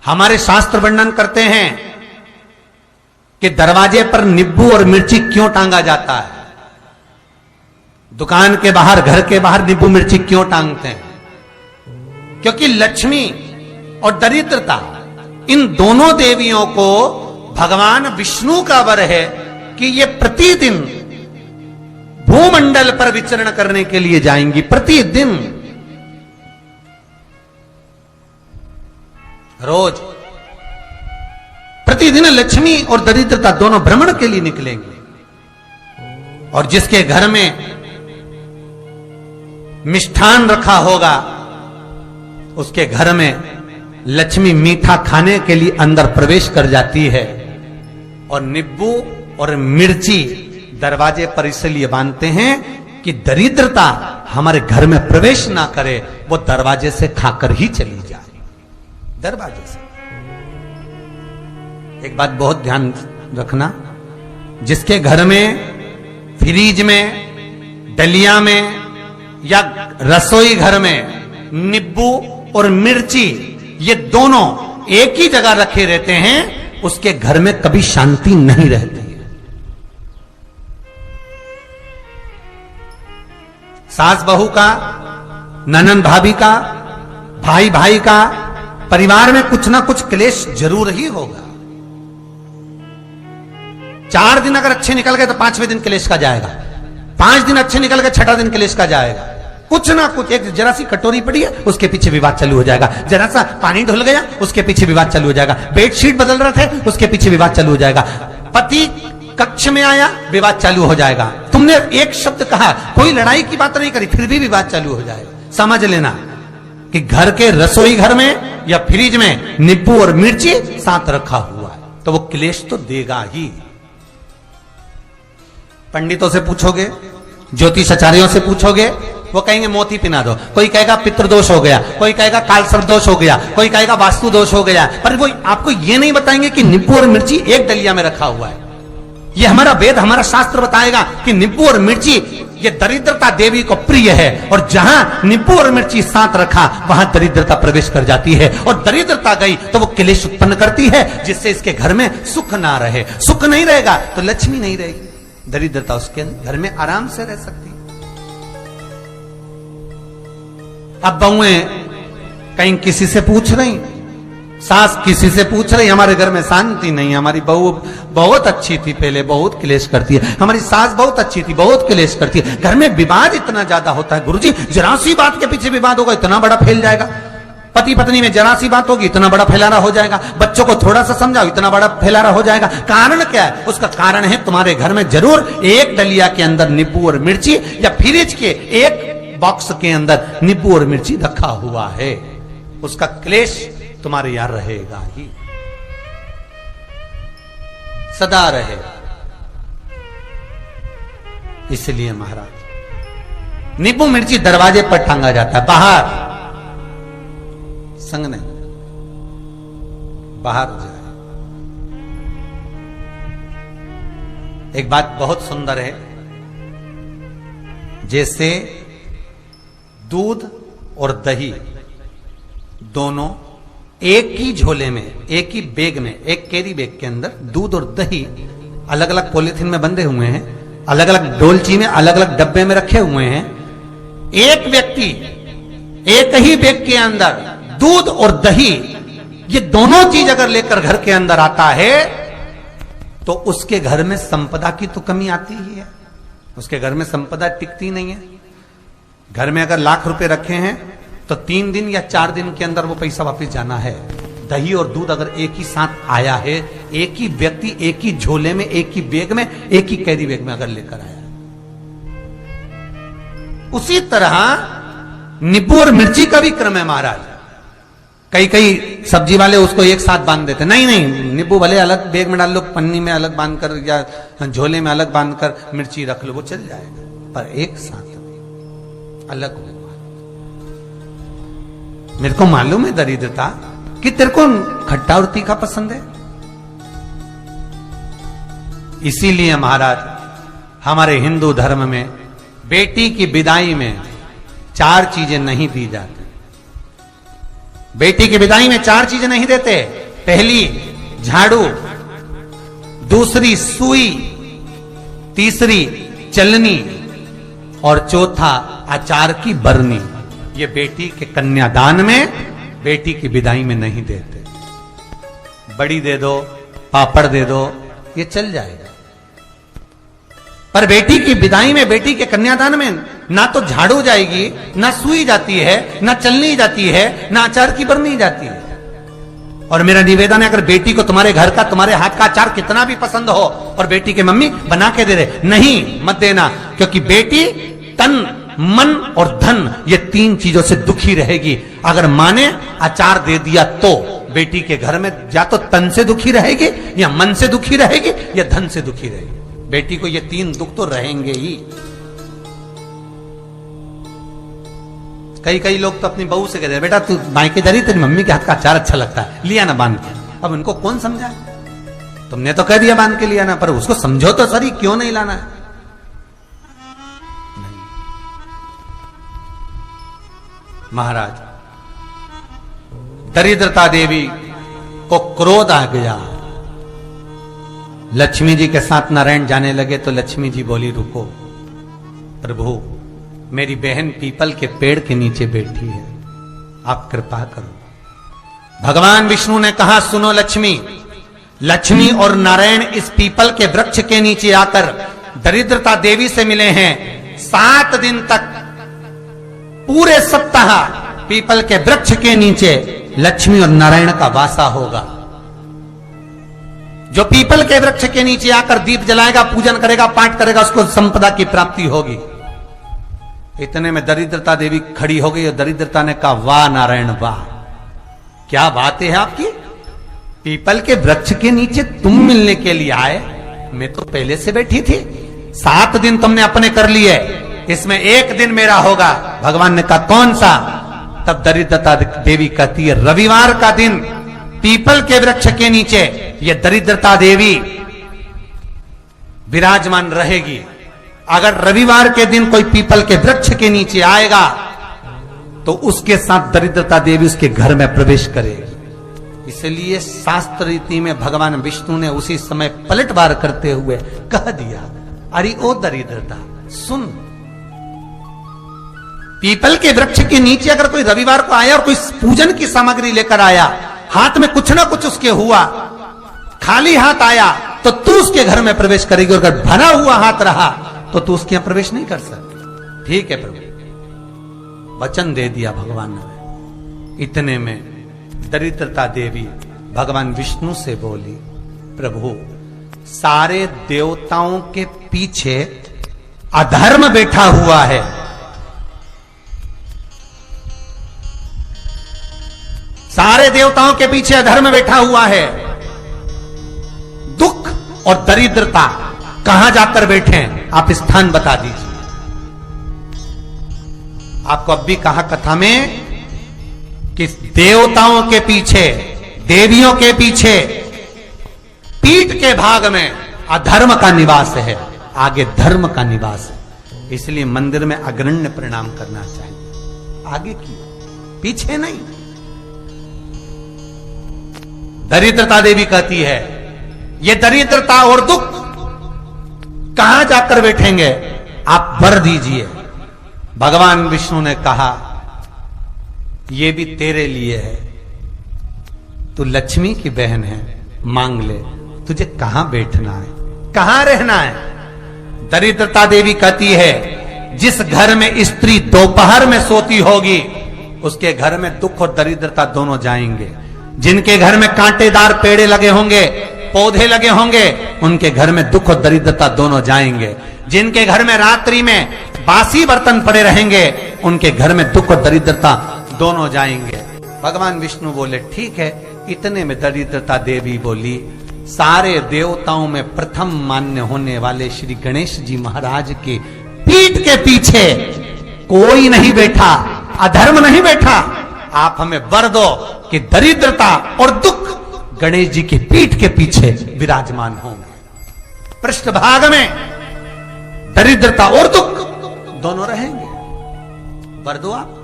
हमारे शास्त्र वर्णन करते हैं कि दरवाजे पर नींबू और मिर्ची क्यों टांगा जाता है। दुकान के बाहर, घर के बाहर नींबू मिर्ची क्यों टांगते हैं? क्योंकि लक्ष्मी और दरिद्रता, इन दोनों देवियों को भगवान विष्णु का वर है कि ये प्रतिदिन भूमंडल पर विचरण करने के लिए जाएंगी। प्रतिदिन, रोज, प्रतिदिन लक्ष्मी और दरिद्रता दोनों भ्रमण के लिए निकलेंगे। और जिसके घर में मिष्ठान रखा होगा, उसके घर में लक्ष्मी मीठा खाने के लिए अंदर प्रवेश कर जाती है। और नींबू और मिर्ची दरवाजे पर इसलिए बांधते हैं कि दरिद्रता हमारे घर में प्रवेश ना करे, वो दरवाजे से खाकर ही चली जाए। दरवाजे से। एक बात बहुत ध्यान रखना, जिसके घर में फ्रिज में, डलिया में या रसोई घर में नींबू और मिर्ची ये दोनों एक ही जगह रखे रहते हैं, उसके घर में कभी शांति नहीं रहती है। सास बहू का, ननंद भाभी का, भाई भाई का, परिवार में कुछ ना कुछ क्लेश जरूर ही होगा। 4 दिन अगर अच्छे निकल गए तो 5वें दिन क्लेश का जाएगा। 5 दिन अच्छे निकल गए, 6ठा दिन क्लेश का जाएगा। कुछ ना कुछ, एक जरा सी कटोरी पड़ी है, उसके पीछे विवाद चालू हो जाएगा। जरा सा पानी ढुल गया, उसके पीछे विवाद चालू हो जाएगा। बेडशीट बदल रहे थे, उसके पीछे विवाद चालू हो जाएगा। पति कक्ष में आया, विवाद चालू हो जाएगा। तुमने एक शब्द कहा, कोई लड़ाई की बात नहीं करी, फिर भी विवाद चालू हो जाएगा। समझ लेना कि घर के रसोई घर में या फ्रिज में नींबू और मिर्ची साथ रखा हुआ है तो वो क्लेश तो देगा ही। पंडितों से पूछोगे, ज्योतिषाचार्यों से पूछोगे, वो कहेंगे मोती पिना दो। कोई कहेगा पितृदोष हो गया, कोई कहेगा कालसर्प दोष हो गया, कोई कहेगा वास्तु दोष हो गया। पर वो आपको ये नहीं बताएंगे कि नींबू और मिर्ची एक डलिया में रखा हुआ है। ये हमारा वेद, हमारा शास्त्र बताएगा कि नींबू और मिर्ची ये दरिद्रता देवी को प्रिय है। और जहां नींबू और मिर्ची साथ रखा, वहां दरिद्रता प्रवेश कर जाती है। और दरिद्रता गई तो वो क्लेश उत्पन्न करती है, जिससे इसके घर में सुख ना रहे। सुख नहीं रहेगा तो लक्ष्मी नहीं रहेगी। दरिद्रता उसके घर में आराम से रह सकती है। अब बहुएं कहीं किसी से पूछ रही, सास किसी से पूछ रही, हमारे घर में शांति नहीं, हमारी बहू बहुत अच्छी थी, पहले बहुत क्लेश करती है, हमारी सास बहुत अच्छी थी, बहुत क्लेश करती है। घर में विवाद इतना ज्यादा होता है गुरुजी, जरा सी बात के पीछे विवाद होगा, इतना बड़ा फैल जाएगा। पति पत्नी में जरा सी बात होगी, इतना बड़ा फैलाना हो जाएगा। बच्चों को थोड़ा सा समझाओ, इतना बड़ा फैलाना हो जाएगा। कारण क्या है? उसका कारण है तुम्हारे घर में जरूर एक डलिया के अंदर नींबू और मिर्ची, या फ्रिज के एक बॉक्स के अंदर नींबू और मिर्ची रखा हुआ है। उसका क्लेश तुम्हारे यहां रहेगा ही, सदा रहेगा। इसलिए महाराज, नींबू मिर्ची दरवाजे पर टांगा जाता है, बाहर संग नहीं, बाहर जाए। एक बात बहुत सुंदर है, जैसे दूध और दही दोनों एक ही झोले में, एक ही बैग में, एक कैरी बैग के अंदर दूध और दही अलग अलग पॉलिथीन में बंधे हुए हैं, अलग अलग डोलची में, अलग अलग डब्बे में रखे हुए हैं। एक व्यक्ति एक ही बैग के अंदर दूध और दही, ये दोनों चीज अगर लेकर घर के अंदर आता है तो उसके घर में संपदा की तो कमी आती ही है। उसके घर में संपदा टिकती नहीं है। घर में अगर लाख रुपए रखे हैं तो 3 दिन या 4 दिन के अंदर वो पैसा वापस जाना है। दही और दूध अगर एक ही साथ आया है, एक ही व्यक्ति एक ही झोले में, एक ही बैग में, एक ही कैरी बैग में अगर लेकर आया, उसी तरह नींबू और मिर्ची का भी क्रम है महाराज। कई कई सब्जी वाले उसको एक साथ बांध देते, नहीं नहीं, नींबू भले अलग बैग में डाल लो, पन्नी में अलग बांधकर या झोले में अलग बांधकर मिर्ची रख लो, वो चल जाएगा, पर एक साथ अलग होगा। मेरे को मालूम है दरिद्रता कि तेरे को खट्टा और तीखा पसंद है। इसीलिए महाराज हमारे हिंदू धर्म में बेटी की विदाई में 4 चीजें नहीं दी जाती। बेटी की विदाई में 4 चीजें नहीं देते। पहली झाड़ू, दूसरी सुई, तीसरी चलनी और चौथा अचार की बरनी। ये बेटी के कन्यादान में, बेटी की विदाई में नहीं देते। बड़ी दे दो, पापड़ दे दो, ये चल जाएगा, पर बेटी की विदाई में, बेटी के कन्यादान में ना तो झाड़ू जाएगी, ना सुई जाती है, ना चलनी जाती है, ना अचार की बरनी जाती है। और मेरा निवेदन है, अगर बेटी को तुम्हारे घर का, तुम्हारे हाथ का अचार कितना भी पसंद हो और बेटी के मम्मी बना के दे दे, नहीं, मत देना, क्योंकि बेटी तन, मन और धन, ये 3 चीजों से दुखी रहेगी। अगर मां ने अचार दे दिया तो बेटी के घर में या तो तन से दुखी रहेगी, या मन से दुखी रहेगी, या धन से दुखी रहेगी। बेटी को ये 3 दुख तो रहेंगे ही। कई लोग तो अपनी बहू से कहते हैं, बेटा तू मायके जा रही, तेरी मम्मी के हाथ का अचार अच्छा लगता है, लिया ना बांध के। अब उनको कौन समझा? तुमने तो कह दिया बांध के लिया ना, पर उसको समझो तो सही, क्यों नहीं लाना है? महाराज, दरिद्रता देवी को क्रोध आ गया। लक्ष्मी जी के साथ नारायण जाने लगे तो लक्ष्मी जी बोली, रुको प्रभु, मेरी बहन पीपल के पेड़ के नीचे बैठी है, आप कृपा करो। भगवान विष्णु ने कहा, सुनो लक्ष्मी, लक्ष्मी और नारायण इस पीपल के वृक्ष के नीचे आकर दरिद्रता देवी से मिले हैं। 7 दिन तक, पूरे सप्ताह पीपल के वृक्ष के नीचे लक्ष्मी और नारायण का वासा होगा। जो पीपल के वृक्ष के नीचे आकर दीप जलाएगा, पूजन करेगा, पाठ करेगा, उसको संपदा की प्राप्ति होगी। इतने में दरिद्रता देवी खड़ी हो गई और दरिद्रता ने कहा, वाह नारायण वाह, क्या बातें हैं आपकी, पीपल के वृक्ष के नीचे तुम मिलने के लिए आए, मैं तो पहले से बैठी थी। 7 दिन तुमने अपने कर लिए, इसमें 1 दिन मेरा होगा। भगवान ने कहा, कौन सा? तब दरिद्रता देवी कहती है, रविवार का दिन पीपल के वृक्ष के नीचे ये दरिद्रता देवी विराजमान रहेगी। अगर रविवार के दिन कोई पीपल के वृक्ष के नीचे आएगा तो उसके साथ दरिद्रता देवी उसके घर में प्रवेश करेगी। इसलिए शास्त्र रीति में भगवान विष्णु ने उसी समय पलटवार करते हुए कह दिया, अरे ओ दरिद्रता सुन, पीपल के वृक्ष के नीचे अगर कोई रविवार को आया और कोई पूजन की सामग्री लेकर आया, हाथ में कुछ ना कुछ उसके हुआ, खाली हाथ आया तो तू उसके घर में प्रवेश करेगी, और अगर भरा हुआ हाथ रहा तो तू उसके यहां प्रवेश नहीं कर सकती। ठीक है प्रभु, वचन दे दिया भगवान ने। इतने में दरिद्रता देवी भगवान विष्णु से बोली, प्रभु सारे देवताओं के पीछे अधर्म बैठा हुआ है, सारे देवताओं के पीछे अधर्म बैठा हुआ है, दुख और दरिद्रता कहां जाकर बैठे हैं, आप स्थान बता दीजिए। आपको अब भी कहा कथा में कि देवताओं के पीछे, देवियों के पीछे पीठ के भाग में अधर्म का निवास है, आगे धर्म का निवास है। इसलिए मंदिर में अग्रण्य प्रणाम करना चाहिए, आगे की पीछे नहीं। दरिद्रता देवी कहती है, ये दरिद्रता और दुख कहां जाकर बैठेंगे, आप वर दीजिए। भगवान विष्णु ने कहा, ये भी तेरे लिए है, तू लक्ष्मी की बहन है, मांग ले, तुझे कहां बैठना है, कहां रहना है। दरिद्रता देवी कहती है, जिस घर में स्त्री दोपहर में सोती होगी उसके घर में दुख और दरिद्रता दोनों जाएंगे। जिनके घर में कांटेदार पेड़े लगे होंगे, पौधे लगे होंगे, उनके घर में दुख और दरिद्रता दोनों जाएंगे। जिनके घर में रात्रि में बासी बर्तन पड़े रहेंगे, उनके घर में दुख और दरिद्रता दोनों जाएंगे। भगवान विष्णु बोले, ठीक है। इतने में दरिद्रता देवी बोली, सारे देवताओं में प्रथम मान्य होने वाले श्री गणेश जी महाराज के पीठ के पीछे कोई नहीं बैठा, अधर्म नहीं बैठा। आप हमें वर दो कि दरिद्रता और दुख गणेश जी की पीठ के पीछे विराजमान होंगे, पृष्ठभाग में दरिद्रता और दुख दोनों रहेंगे, वर दो आप।